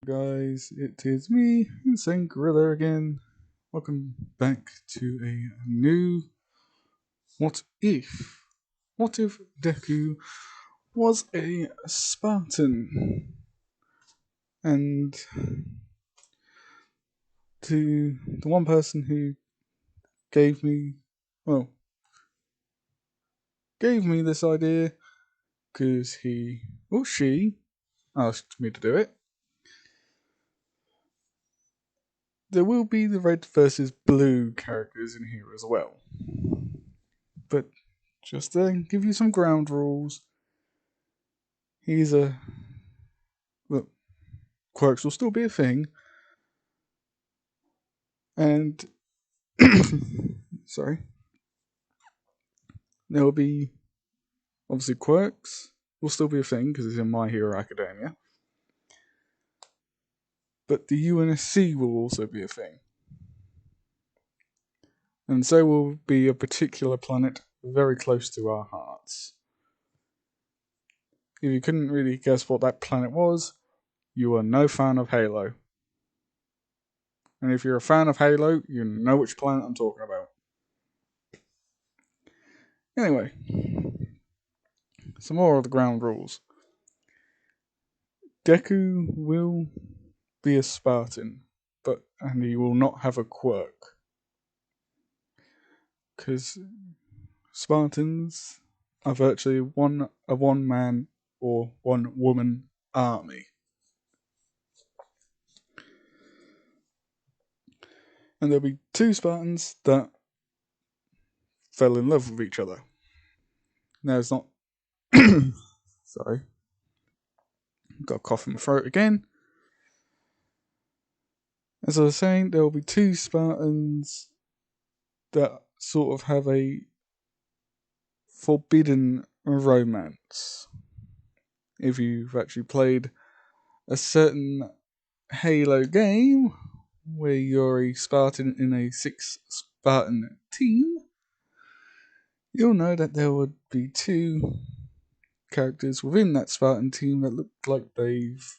Guys, it is me, Insane Gorilla again. Welcome back to a new What If? What if Deku was a Spartan? And to the one person who gave me, well, gave me this idea because he or she asked me to do it. There will be the red versus blue characters in here as well. But just to give you some ground rules, he's a. Look, quirks will still be a thing, and. Sorry. There will be. Obviously, quirks will still be a thing because it's in My Hero Academia. But the UNSC will also be a thing. And so will be a particular planet very close to our hearts. If you couldn't really guess what that planet was, you are no fan of Halo. And if you're a fan of Halo, you know which planet I'm talking about. Anyway, some more of the ground rules. Deku will be a Spartan, and he will not have a quirk. Because Spartans are virtually a one man or one woman army. And there'll be two Spartans that fell in love with each other. Now it's not. Sorry. Got a cough in my throat again. As I was saying, there will be two Spartans that sort of have a forbidden romance. If you've actually played a certain Halo game where you're a Spartan in a 6 Spartan team, you'll know that there would be two characters within that Spartan team that look like they've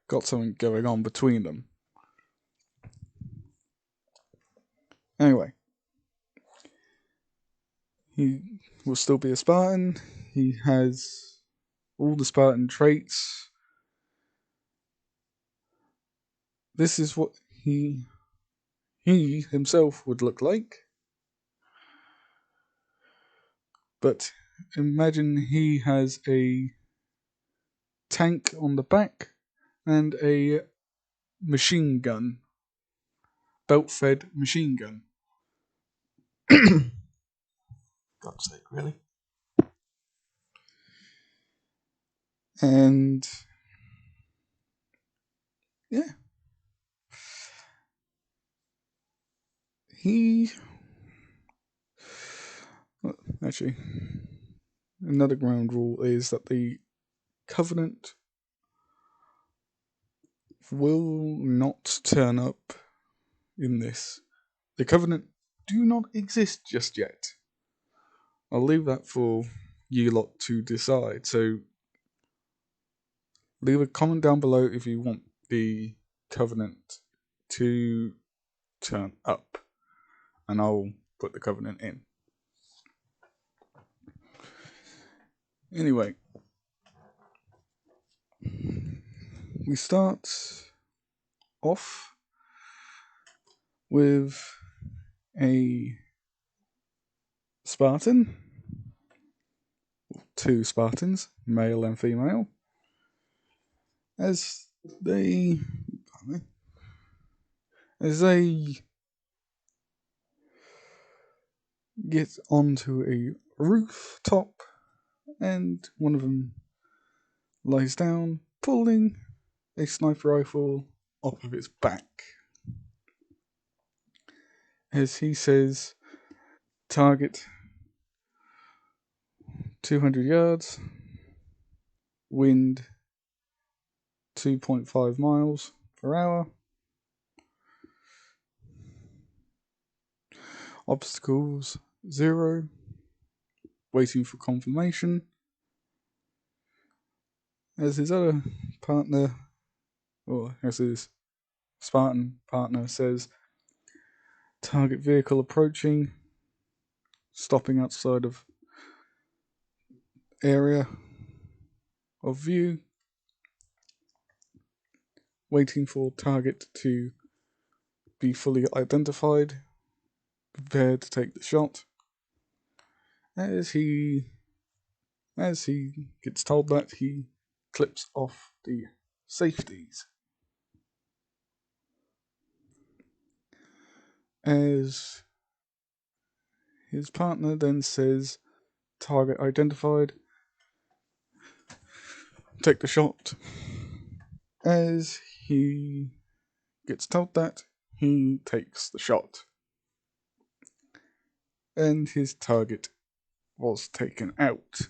got something going on between them. Anyway, he will still be a Spartan. He has all the Spartan traits. This is what he himself would look like. But imagine he has a tank on the back and a machine gun, belt-fed machine gun. God's sake, really? And yeah, he actually another ground rule is that the Covenant will not turn up in this. The Covenant do not exist just yet. I'll leave that for you lot to decide. So leave a comment down below if you want the Covenant to turn up, and I'll put the Covenant in. Anyway, we start off with a Spartan, two Spartans, male and female, as they get onto a rooftop, and one of them lies down, pulling a sniper rifle off of its back. As he says, target 200 yards, wind 2.5 miles per hour, obstacles 0, waiting for confirmation, as his other partner, or as his Spartan partner says, target vehicle approaching, stopping outside of area of view, waiting for target to be fully identified, prepared to take the shot. As he gets told that, he clips off the safeties. As his partner then says, target identified, take the shot. As he gets told that, he takes the shot. And his target was taken out.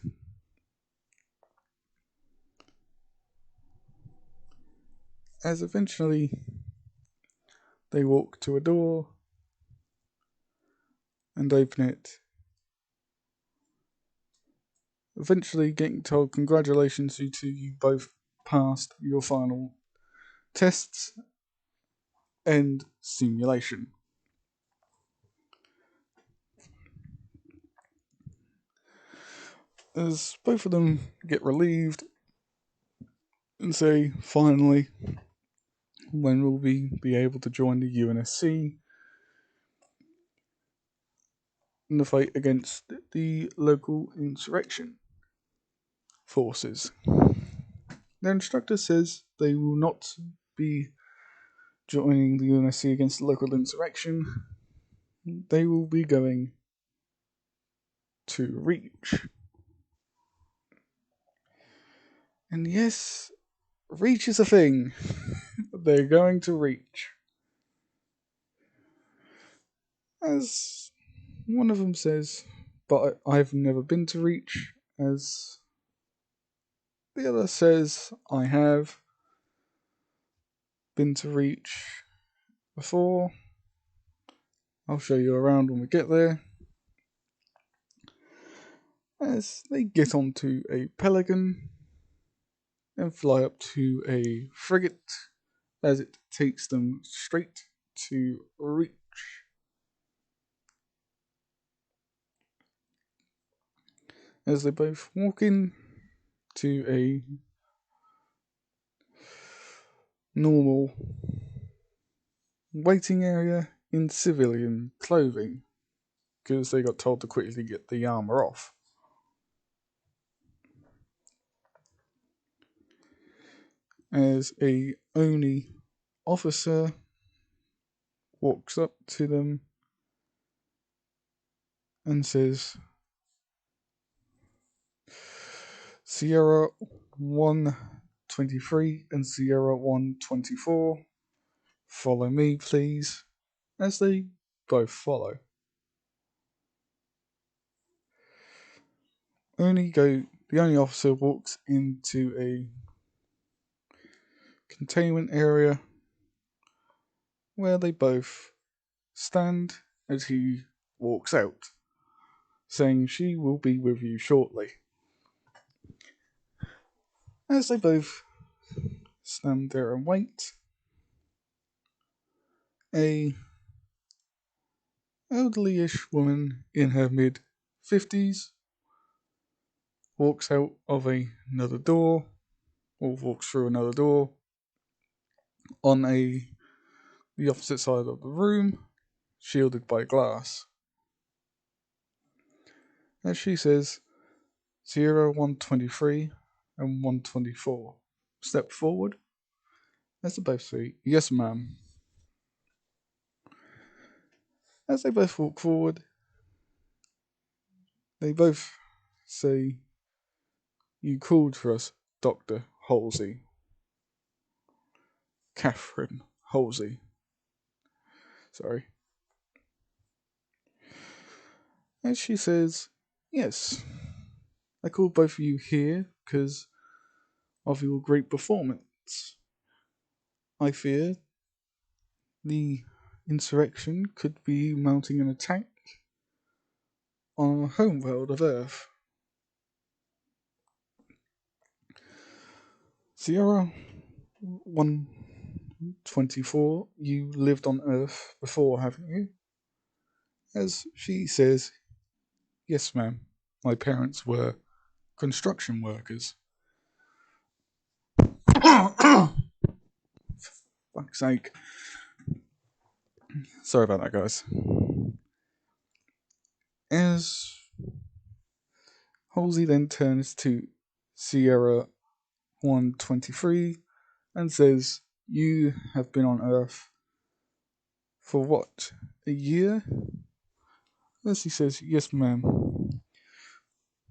As eventually they walk to a door and open it, eventually getting told, congratulations, you two, you both passed your final tests and simulation. As both of them get relieved and say, finally, when will we be able to join the UNSC in the fight against the local insurrection forces? Their instructor says they will not be joining the UNSC against the local insurrection. They will be going to Reach. And yes, Reach is a thing. They're going to Reach. As one of them says, but I've never been to Reach. As the other says, I have been to Reach before. I'll show you around when we get there. As they get onto a Pelican and fly up to a frigate, as it takes them straight to Reach. As they both walk in to a normal waiting area in civilian clothing, because they got told to quickly get the armor off. As a Oni officer walks up to them and says, Sierra 123 and Sierra 124, follow me, please. As they both follow. The only officer walks into a containment area where they both stand as he walks out, saying she will be with you shortly. As they both stand there and wait, a elderly-ish woman in her mid-50s walks out of another door, or walks through another door on the opposite side of the room, shielded by glass. As she says, Sierra 123 and 124, step forward. As they both say, yes ma'am. As they both walk forward, they both say, you called for us, Dr. Halsey. Catherine Halsey. Sorry. And she says, yes, I called both of you here because of your great performance. I fear the insurrection could be mounting an attack on our homeworld of Earth. Sierra 124, you lived on Earth before, haven't you? As she says, yes, ma'am. My parents were construction workers. Fuck's sake. Sorry about that, guys. As Halsey then turns to Sierra 123 and says, you have been on Earth for what? A year? As he says, yes, ma'am.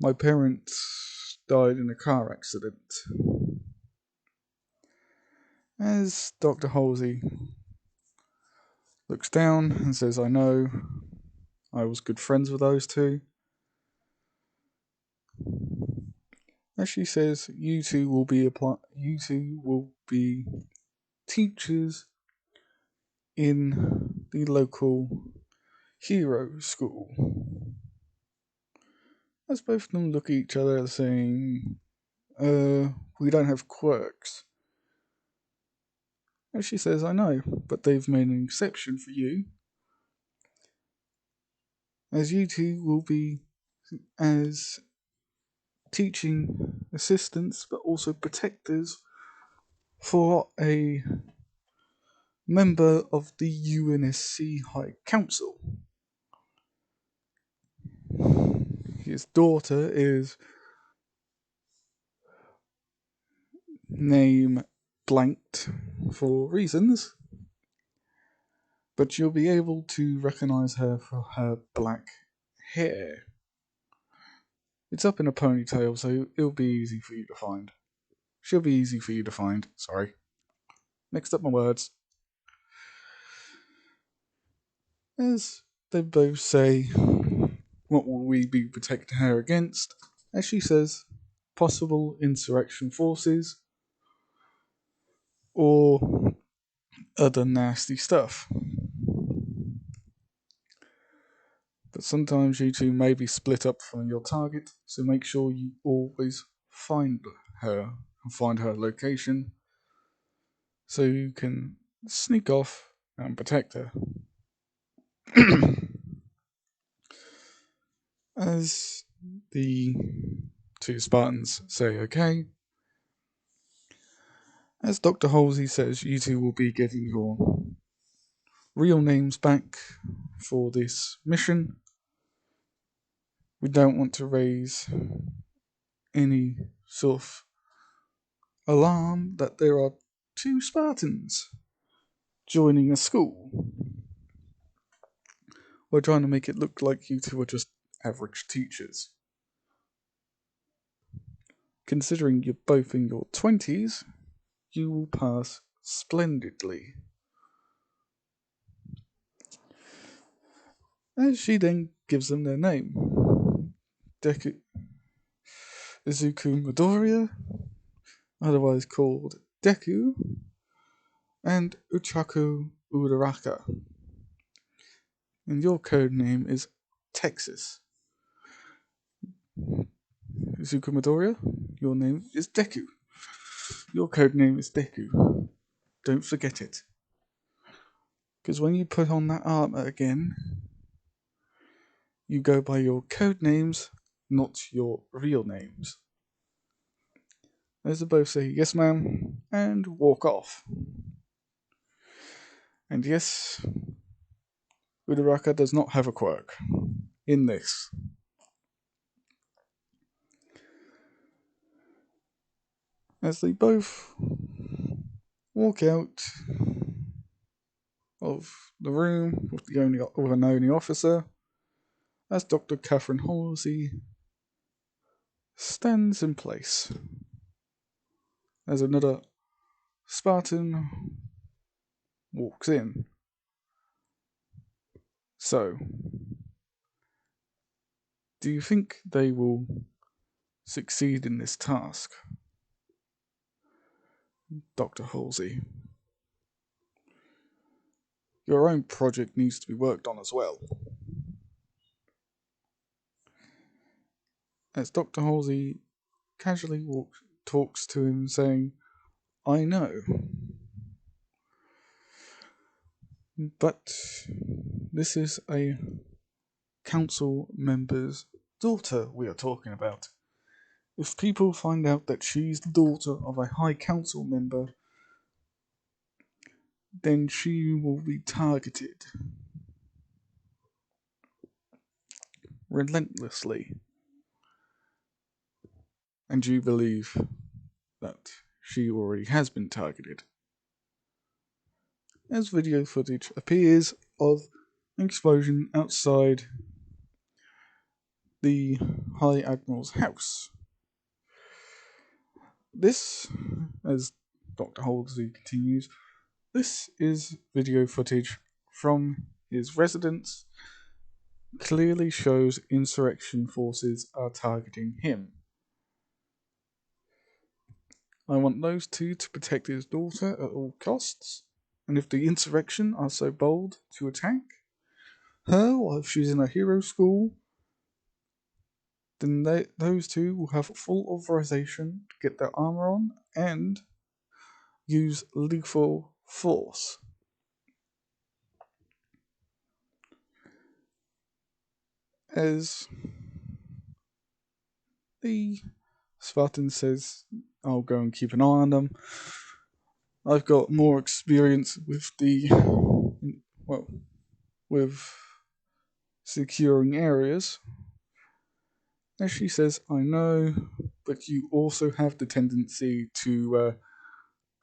My parents died in a car accident. As Dr. Halsey looks down and says, I know, I was good friends with those two. As she says, you two will be teachers in the local hero school. As both of them look at each other saying, we don't have quirks. As she says, I know, but they've made an exception for you. As you two will be as teaching assistants, but also protectors for a member of the UNSC High Council. His daughter is name blanked for reasons, but you'll be able to recognize her for her black hair. It's up in a ponytail, so it'll be easy for you to find. She'll be easy for you to find. Sorry. Mixed up my words. As they both say, what will we be protecting her against? As she says, possible insurrection forces or other nasty stuff. But sometimes you two may be split up from your target, so make sure you always find her and find her location so you can sneak off and protect her. As the two Spartans say okay, as Dr. Halsey says, you two will be getting your real names back for this mission. We don't want to raise any sort of alarm that there are two Spartans joining a school. We're trying to make it look like you two are just average teachers. Considering you're both in your 20s, you will pass splendidly. As she then gives them their name. Deku Izuku Midoriya, otherwise called Deku, and Uchaku Uraraka. And your code name is Texas. Izuku Midoriya, your name is Deku. Your code name is Deku. Don't forget it. Because when you put on that armor again, you go by your code names, not your real names. As they both say, yes, ma'am, and walk off. And yes, Uraraka does not have a quirk in this. As they both walk out of the room with an only officer, as Dr. Catherine Halsey stands in place as another Spartan walks in. So, do you think they will succeed in this task, Dr. Halsey? Your own project needs to be worked on as well. As Dr. Halsey casually talks to him, saying, I know. But this is a council member's daughter we are talking about. If people find out that she's the daughter of a high council member, then she will be targeted relentlessly. And you believe that she already has been targeted, as video footage appears of an explosion outside the High Admiral's house. This, as Dr. Halsey continues, this is video footage from his residence, clearly shows insurrection forces are targeting him. I want those two to protect his daughter at all costs, and if the insurrection are so bold to attack her while she's in a hero school, then those two will have full authorization to get their armor on and use lethal force. As the Spartan says, I'll go and keep an eye on them. I've got more experience with with securing areas. As she says, I know, but you also have the tendency to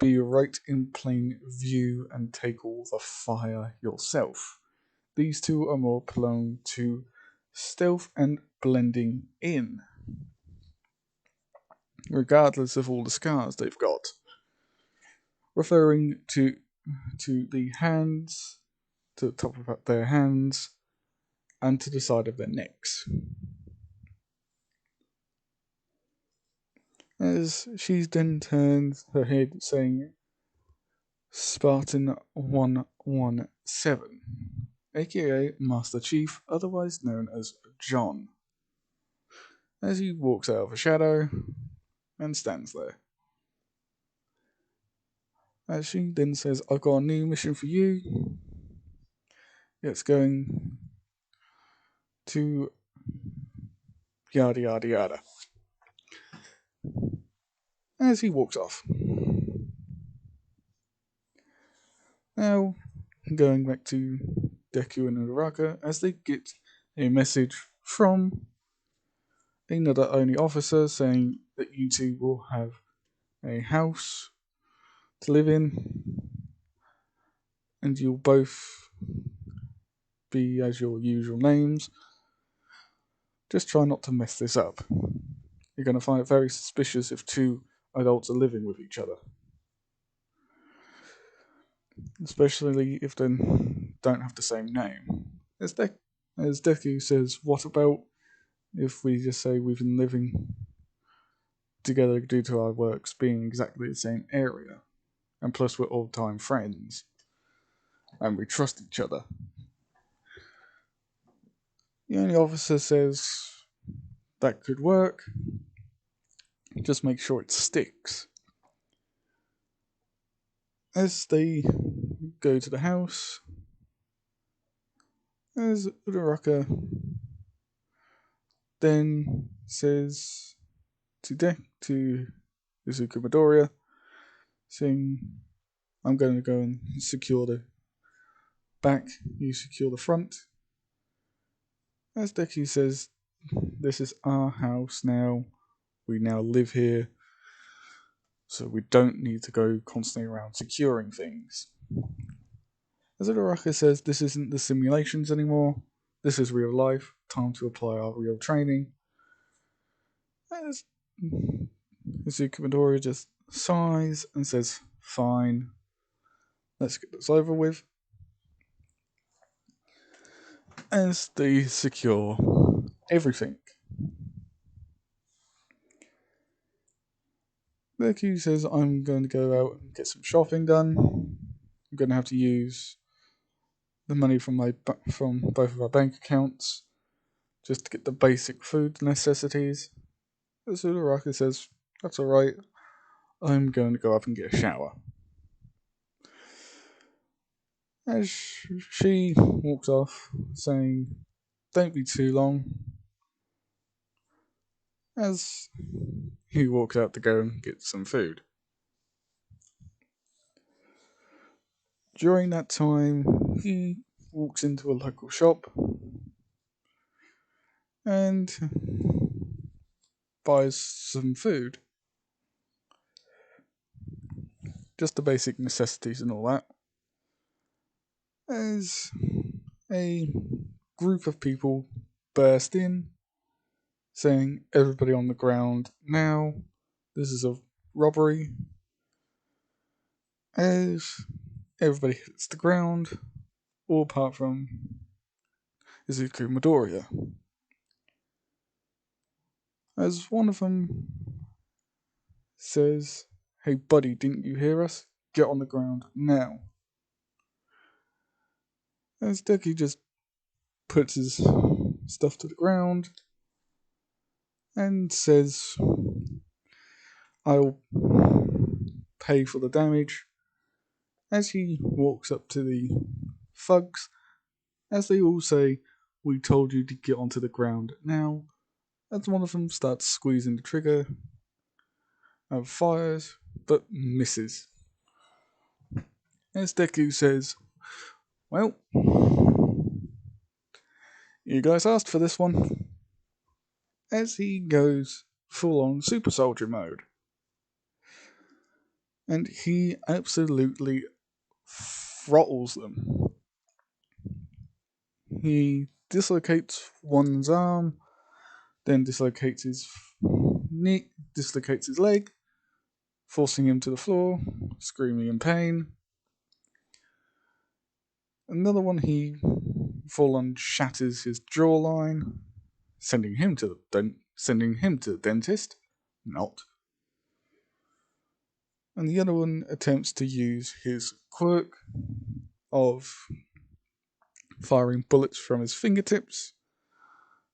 be right in plain view and take all the fire yourself. These two are more prone to stealth and blending in, regardless of all the scars they've got. Referring to the hands, to the top of their hands, and to the side of their necks. As she then turns her head, saying, Spartan 117, aka Master Chief, otherwise known as John, as he walks out of a shadow and stands there. As she then says, I've got a new mission for you. It's going to yada yada yada. As he walks off. Now, going back to Deku and Uraraka, as they get a message from another Oni officer saying that you two will have a house to live in, and you'll both be as your usual names. Just try not to mess this up. You're going to find it very suspicious if two adults are living with each other. Especially if they don't have the same name. As Deku says, what about if we just say we've been living together due to our works being exactly the same area, and plus we're old-time friends, and we trust each other? The only officer says that could work, just make sure it sticks. As they go to the house, as Uraraka then says to Izuku Midoriya, saying, I'm going to go and secure the back, you secure the front. As Deku says, this is our house now, we now live here, so we don't need to go constantly around securing things. As Uraraka says, this isn't the simulations anymore, this is real life, time to apply our real training. As Izuku Midoriya just sighs and says, fine, let's get this over with. As they secure everything. Deku says, I'm going to go out and get some shopping done. I'm going to have to use the money from both of our bank accounts just to get the basic food necessities. As Uraraka says, that's alright. I'm going to go up and get a shower. As she walks off, saying, "Don't be too long," as he walks out to go and get some food. During that time, he walks into a local shop and buys some food. Just the basic necessities and all that. As a group of people burst in, saying, "Everybody on the ground now, this is a robbery." As everybody hits the ground, all apart from Izuku Midoriya. As one of them says, "Hey buddy, didn't you hear us? Get on the ground now." As Deki just puts his stuff to the ground and says, "I'll pay for the damage." As he walks up to the thugs, as they all say, "We told you to get onto the ground now." As one of them starts squeezing the trigger and fires, but misses. As Deku says, "Well, you guys asked for this one." As he goes full on super soldier mode. And he absolutely throttles them. He dislocates one's arm, then dislocates his knee, dislocates his leg, forcing him to the floor, screaming in pain. Another one, he full on shatters his jawline, sending him to the dentist. Not. And the other one attempts to use his quirk of firing bullets from his fingertips,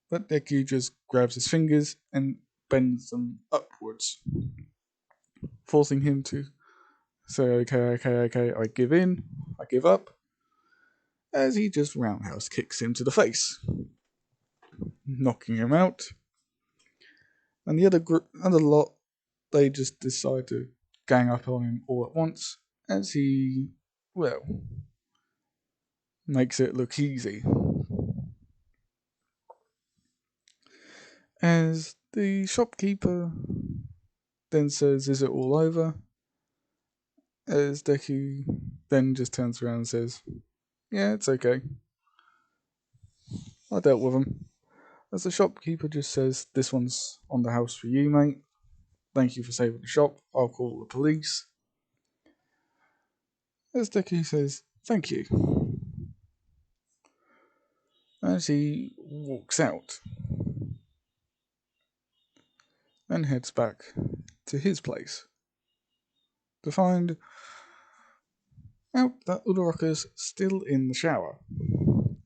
but Deku just grabs his fingers and bends them upwards, forcing him to say, okay, I give in, I give up, as he just roundhouse kicks him to the face, knocking him out. And the other lot, they just decide to gang up on him all at once, as he, well, makes it look easy. As the shopkeeper then says, "Is it all over?" As Deku then just turns around and says, "Yeah, it's okay. I dealt with him." As the shopkeeper just says, "This one's on the house for you, mate. Thank you for saving the shop. I'll call the police." As Deku says, "Thank you." As he walks out and heads back to his place to find out that Uraraka's still in the shower,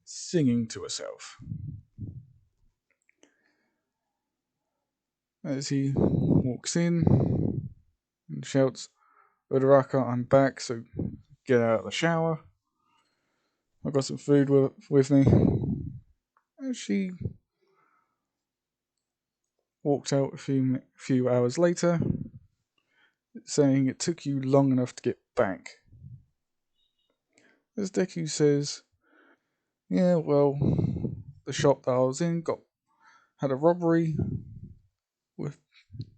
singing to herself. As he walks in and shouts, "Uraraka, I'm back, so get out of the shower. I've got some food with me." As she walked out a few hours later, saying, "It took you long enough to get back." As Deku says, "Yeah, well, the shop that I was in had a robbery with,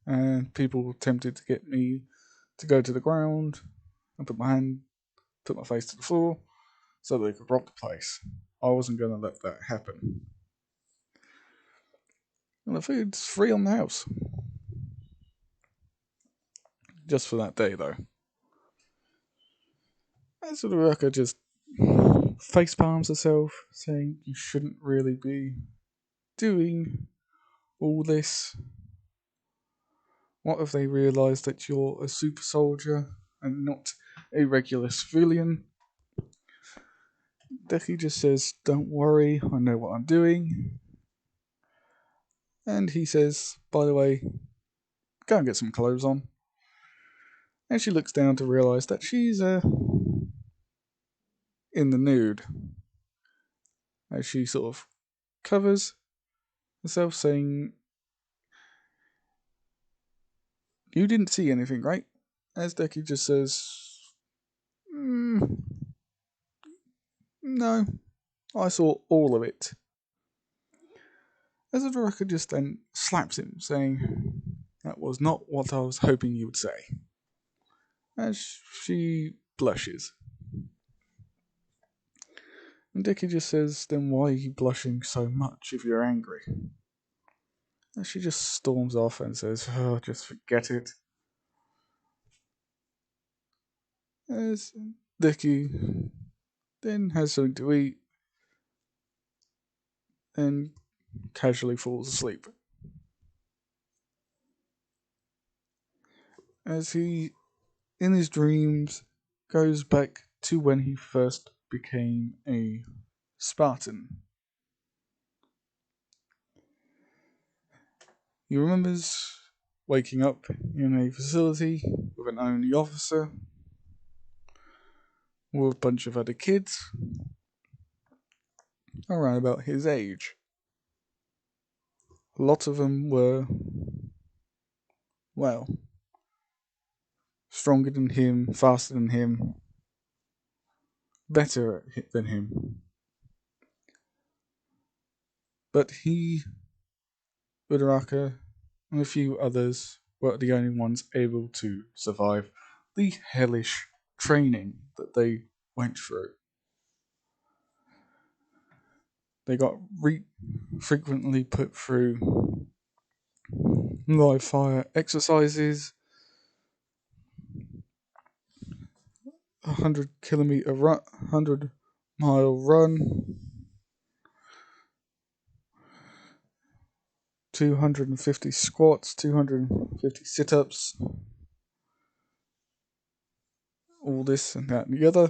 and people attempted to get me to go to the ground and put my face to the floor, so they could rob the place. I wasn't going to let that happen. And the food's free on the house. Just for that day, though." And so the worker just face palms herself, saying, "You shouldn't really be doing all this. What if they realise that you're a super soldier and not a regular civilian?" Deku just says, "Don't worry, I know what I'm doing." And he says, "By the way, go and get some clothes on." And she looks down to realise that she's in the nude. As she sort of covers herself, saying, "You didn't see anything, right?" As Deku just says, "No, I saw all of it." As Uraraka just then slaps him, saying, "That was not what I was hoping you would say." As she blushes. And Deku just says, "Then why are you blushing so much if you're angry?" And she just storms off and says, "Oh, just forget it." As Deku then has something to eat and casually falls asleep. As he, in his dreams, goes back to when he first became a Spartan. He remembers waking up in a facility with an only officer, with a bunch of other kids around about his age. A lot of them were, well, stronger than him, faster than him, better than him. But he, Uraraka, and a few others were the only ones able to survive the hellish training that they went through. They got frequently put through live fire exercises, 100-kilometer run, 100-mile run, 250 squats, 250 sit-ups, all this and that and the other.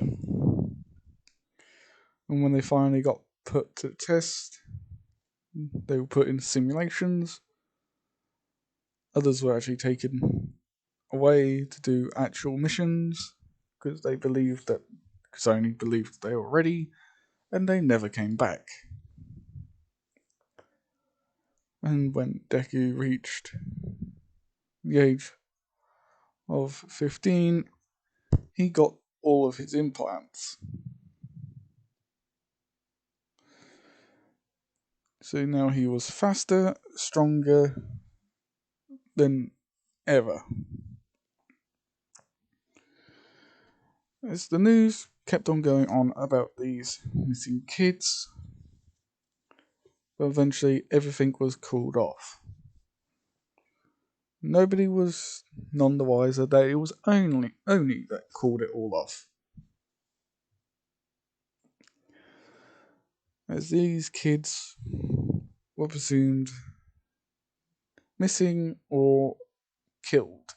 And when they finally got put to the test, they were put in simulations. Others were actually taken away to do actual missions because they believed that, because only believed they were ready, and they never came back. And when Deku reached the age of 15, he got all of his implants. So now he was faster, stronger than ever. As the news kept on going on about these missing kids, but eventually everything was called off. Nobody was none the wiser that it was only that called it all off. As these kids were presumed missing or killed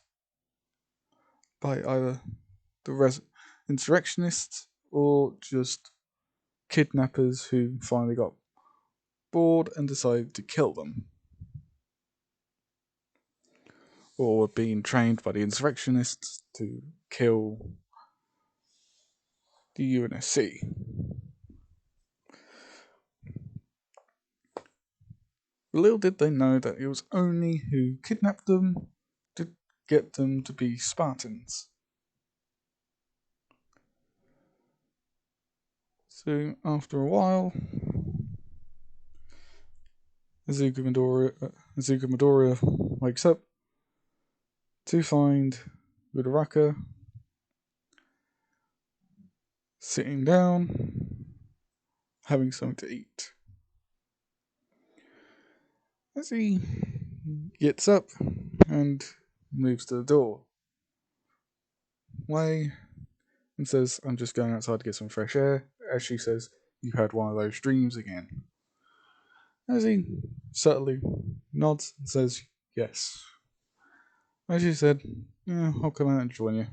by either the insurrectionists or just kidnappers who finally got bored and decided to kill them, or were being trained by the insurrectionists to kill the UNSC. Little did they know that it was only who kidnapped them to get them to be Spartans. So after a while, Azuka Midoriya wakes up to find Uraraka sitting down, having something to eat. As he gets up and moves to the doorway and says, "I'm just going outside to get some fresh air," as she says, "You had one of those dreams again." As he subtly nods and says, "Yes." As she said, "Yeah, I'll come out and join you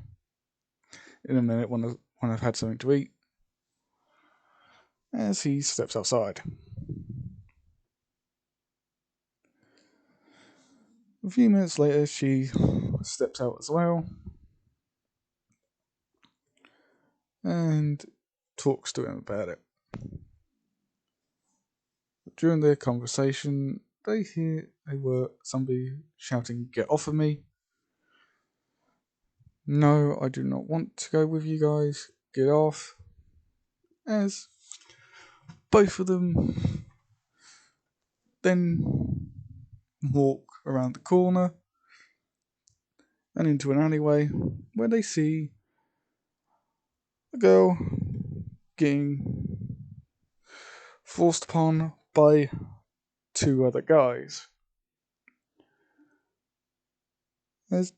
in a minute when I've had something to eat." As he steps outside. A few minutes later, she steps out as well and talks to him about it. During their conversation, they hear somebody shouting, "Get off of me!" "No, I do not want to go with you guys. Get off." As both of them then walk around the corner and into an alleyway where they see a girl getting forced upon by two other guys. As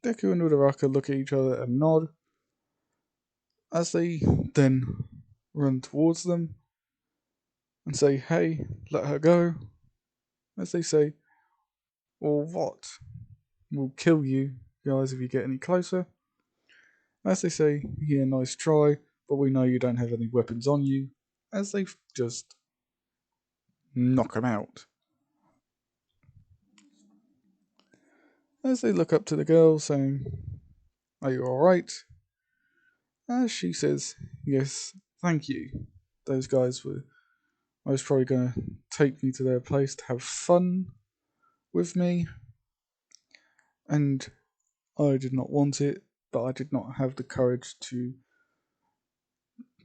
Deku and Uraraka look at each other and nod, as they then run towards them and say, "Hey, let her go." As they say, "Or what? We'll kill you guys if you get any closer." As they say, "Yeah, nice try, but we know you don't have any weapons on you." As they just knock him out. As they look up to the girl, saying, "Are you alright?" As she says, "Yes, thank you. Those guys were most probably going to take me to their place to have fun with me, and I did not want it, but I did not have the courage to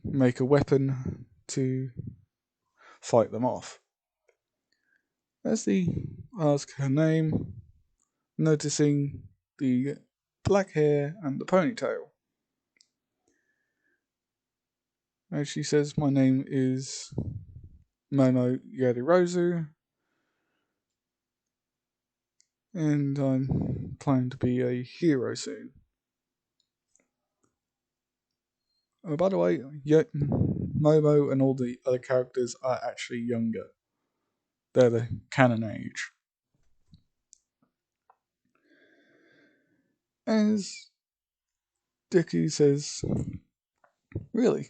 make a weapon to fight them off." As they ask her name, noticing the black hair and the ponytail, as she says, "My name is Momo Yadirozu, and I'm planning to be a hero soon." Oh, by the way, Momo and all the other characters are actually younger. They're the canon age. As Deku says, "Really?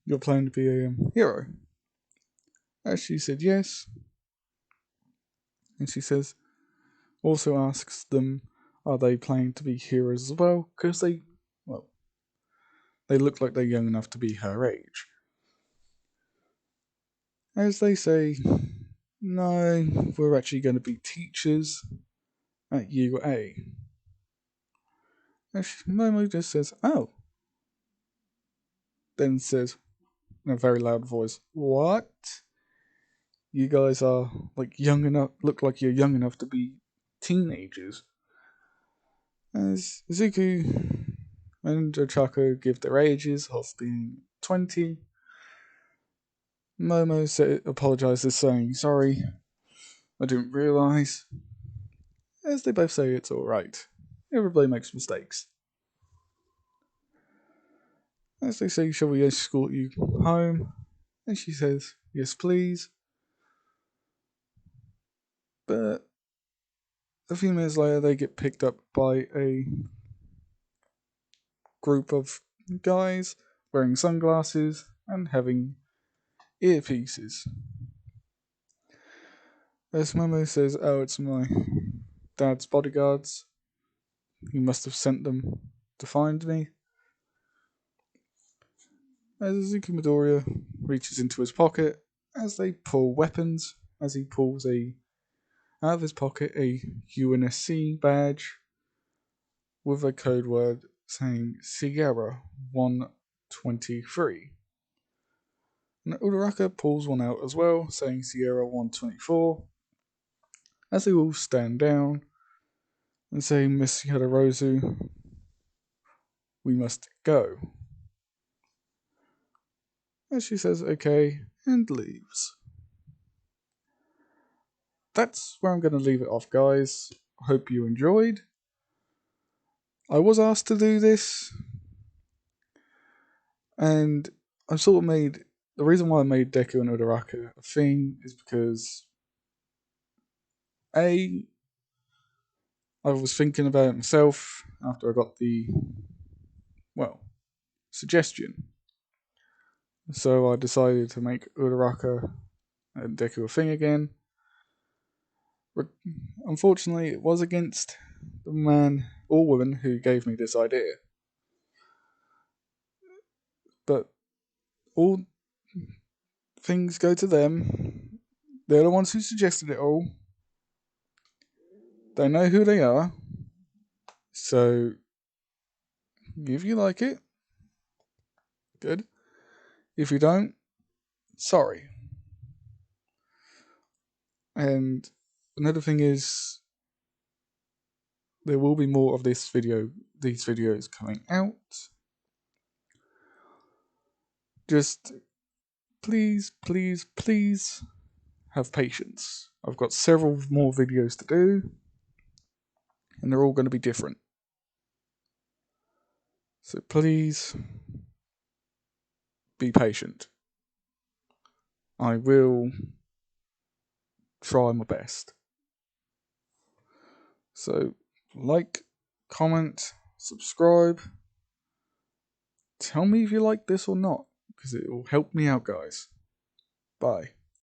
You're planning to be a hero?" As she said yes, and she says, also asks them, are they planning to be heroes as well? Because they look like they're young enough to be her age. As they say, "No, we're actually going to be teachers at UA." And Momo just says, "Oh." Then says in a very loud voice, "What? You guys are look like you're young enough to be teenagers." As Zuko and Ochako give their ages of being 20, Momo apologizes, saying, "Sorry, I didn't realise." As they both say it's alright. Everybody makes mistakes. As they say, "Shall we escort you home?" And she says, "Yes, please." But a few minutes later, they get picked up by a group of guys wearing sunglasses and having earpieces. As Momo says, "Oh, it's my dad's bodyguards. He must have sent them to find me." As Azuki Midoriya reaches into his pocket, as they pull weapons, as he pulls out of his pocket a UNSC badge with a code word saying Sierra 123. And Uraraka pulls one out as well, saying Sierra 124, as they all stand down and say, "Miss Yadarozu, we must go." As she says, "Okay," and leaves. That's where I'm going to leave it off, guys. Hope you enjoyed. I was asked to do this, and I sort of made the reason why I made Deku and Uraraka a thing is because I was thinking about it myself after I got the suggestion. So I decided to make Uraraka and Deku a thing again. Unfortunately, it was against the man or woman who gave me this idea. But all things go to them. They're the ones who suggested it all. They know who they are. So, if you like it, good. If you don't, sorry. And another thing is, there will be more of these videos coming out. Just please, please, please have patience. I've got several more videos to do, and they're all going to be different. So please be patient. I will try my best. So, like, comment, subscribe. Tell me if you like this or not, because it will help me out, guys. Bye.